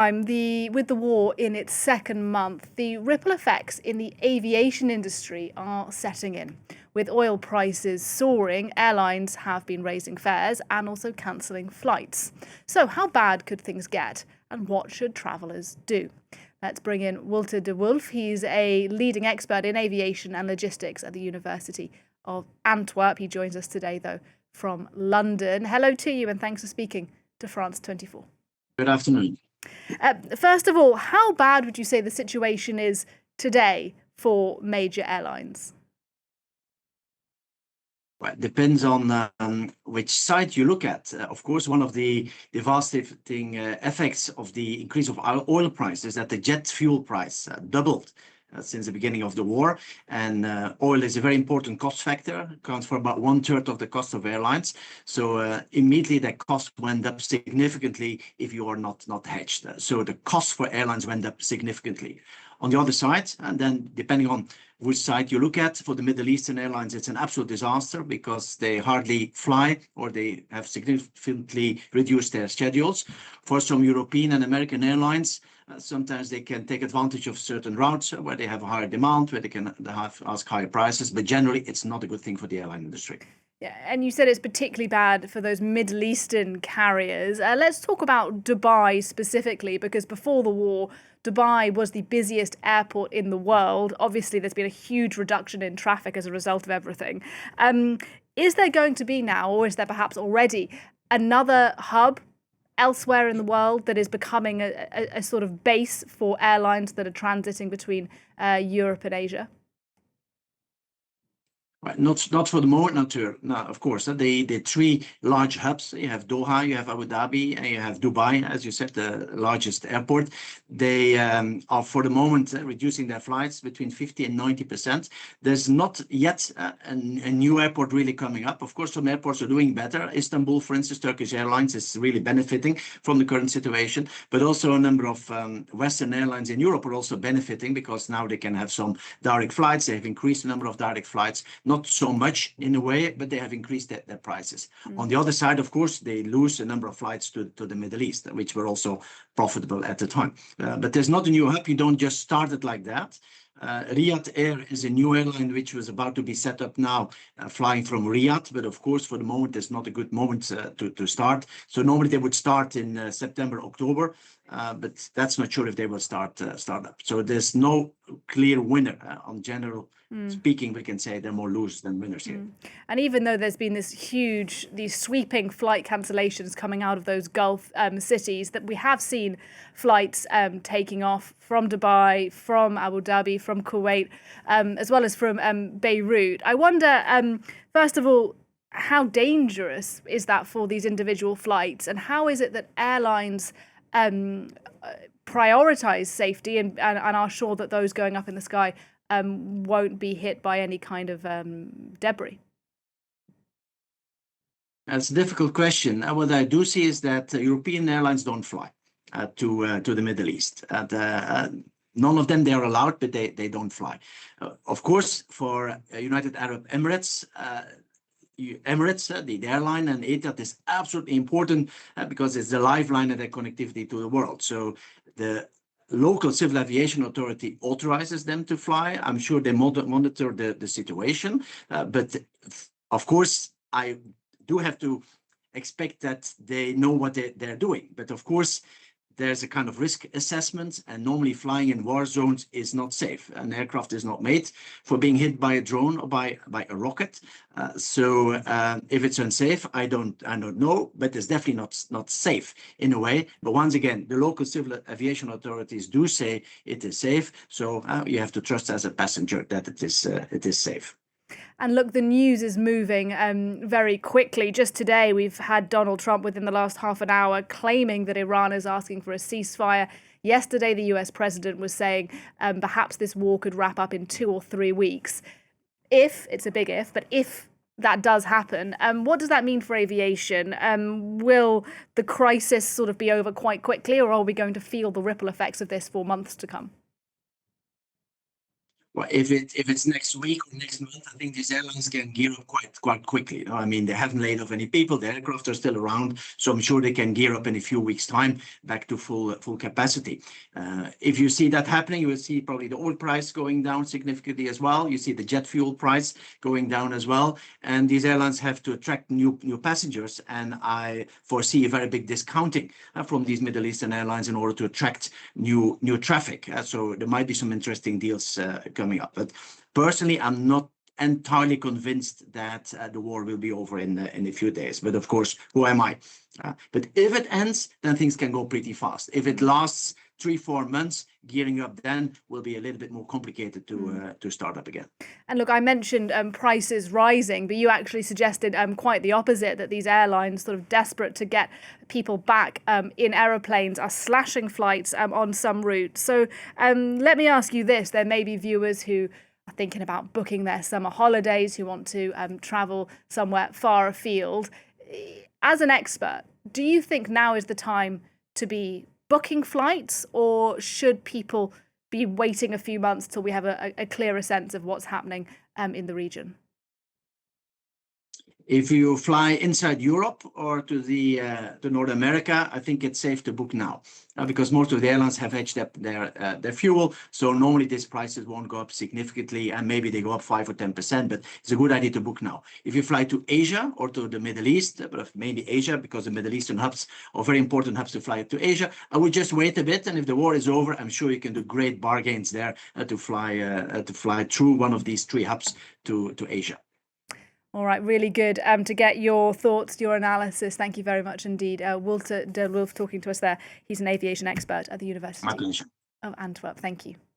With the war in its second month, the ripple effects in the aviation industry are setting in. With oil prices soaring, airlines have been raising fares and also cancelling flights. So how bad could things get, and what should travellers do? Let's bring in Wouter Dewulf. He's a leading expert in aviation and logistics at the University of Antwerp. He joins us today, though, from London. Hello to you, and thanks for speaking to France 24. Good afternoon. First of all, how bad would you say the situation is today for major airlines? Well, it depends on which side you look at. Of course, one of the devastating effects of the increase of oil prices is that the jet fuel price doubled since the beginning of the war. And oil is a very important cost factor, accounts for about 1/3 of the cost of airlines. So immediately the cost went up significantly if you are not hedged. So the cost for airlines went up significantly. On the other side, and then depending on which side you look at, for the Middle Eastern airlines, it's an absolute disaster because they hardly fly or they have significantly reduced their schedules. For some European and American airlines, sometimes they can take advantage of certain routes where they have a higher demand, where they can ask higher prices, but generally it's not a good thing for the airline industry. Yeah, and you said it's particularly bad for those Middle Eastern carriers. Let's talk about Dubai specifically, because before the war, Dubai was the busiest airport in the world. Obviously, there's been a huge reduction in traffic as a result of everything. Is there going to be now, or is there perhaps already, another hub elsewhere in the world that is becoming a sort of base for airlines that are transiting between Europe and Asia? Right, not for the moment, of course. The three large hubs, you have Doha, you have Abu Dhabi, and you have Dubai, as you said, the largest airport. They are for the moment reducing their flights between 50 and 90%. There's not yet a new airport really coming up. Of course, some airports are doing better. Istanbul, for instance, Turkish Airlines is really benefiting from the current situation, but also a number of Western airlines in Europe are also benefiting because now they can have some direct flights. They have increased the number of direct flights. Not so much in a way, but they have increased their prices. On the other side, of course, they lose a number of flights to the Middle East, which were also profitable at the time. But there's not a new hub. You don't just start it like that. Riyadh Air is a new airline which was about to be set up now, flying from Riyadh. But of course, for the moment, it's not a good moment to start. So normally they would start in September, October, but that's not sure if they will start up. So there's no clear winner on general speaking. We can say they're more losers than winners here. And even though there's been these sweeping flight cancellations coming out of those Gulf cities, that we have seen flights taking off from Dubai, from Abu Dhabi, from Kuwait, as well as from Beirut. I wonder, first of all, how dangerous is that for these individual flights, and how is it that airlines prioritize safety and are sure that those going up in the sky won't be hit by any kind of debris? That's a difficult question. What I do see is that European airlines don't fly to the Middle East. None of them, they're allowed, but they don't fly. Of course, for United Arab Emirates, the airline, and Etihad is absolutely important because it's the lifeline of their connectivity to the world. So the local civil aviation authority authorizes them to fly. I'm sure they monitor the situation, but of course I do have to expect that they know what they're doing. But of course there's a kind of risk assessment, and normally flying in war zones is not safe. An aircraft is not made for being hit by a drone or by a rocket. So if it's unsafe, I don't know, but it's definitely not safe in a way. But once again, the local civil aviation authorities do say it is safe. So you have to trust as a passenger that it is safe. And look, the news is moving very quickly. Just today, we've had Donald Trump within the last half an hour claiming that Iran is asking for a ceasefire. Yesterday, the US president was saying perhaps this war could wrap up in 2 or 3 weeks. If, it's a big if, but if that does happen, what does that mean for aviation? Will the crisis sort of be over quite quickly, or are we going to feel the ripple effects of this for months to come? Well, if it's next week or next month, I think these airlines can gear up quite quickly. I mean, they haven't laid off any people. The aircraft are still around, so I'm sure they can gear up in a few weeks' time back to full capacity. If you see that happening, you will see probably the oil price going down significantly as well. You see the jet fuel price going down as well, and these airlines have to attract new passengers. And I foresee a very big discounting from these Middle Eastern airlines in order to attract new traffic. So there might be some interesting deals coming up. But personally, I'm not entirely convinced that the war will be over in a few days. But of course, who am I? But if it ends, then things can go pretty fast. If it lasts 3-4 months, gearing up then will be a little bit more complicated to start up again. And look, I mentioned prices rising, but you actually suggested quite the opposite, that these airlines, sort of desperate to get people back in aeroplanes, are slashing flights on some routes. So let me ask you this. There may be viewers who are thinking about booking their summer holidays, who want to travel somewhere far afield. As an expert, do you think now is the time to be booking flights, or should people be waiting a few months till we have a clearer sense of what's happening in the region? If you fly inside Europe or to North America, I think it's safe to book now because most of the airlines have hedged up their fuel. So normally these prices won't go up significantly, and maybe they go up 5 or 10%. But it's a good idea to book now. If you fly to Asia or to the Middle East, but mainly Asia, because the Middle Eastern hubs are very important hubs to fly to Asia, I would just wait a bit. And if the war is over, I'm sure you can do great bargains there to fly through one of these 3 hubs to Asia. All right, really good to get your thoughts, your analysis. Thank you very much indeed. Wouter Dewulf talking to us there. He's an aviation expert at the University of Antwerp. Thank you.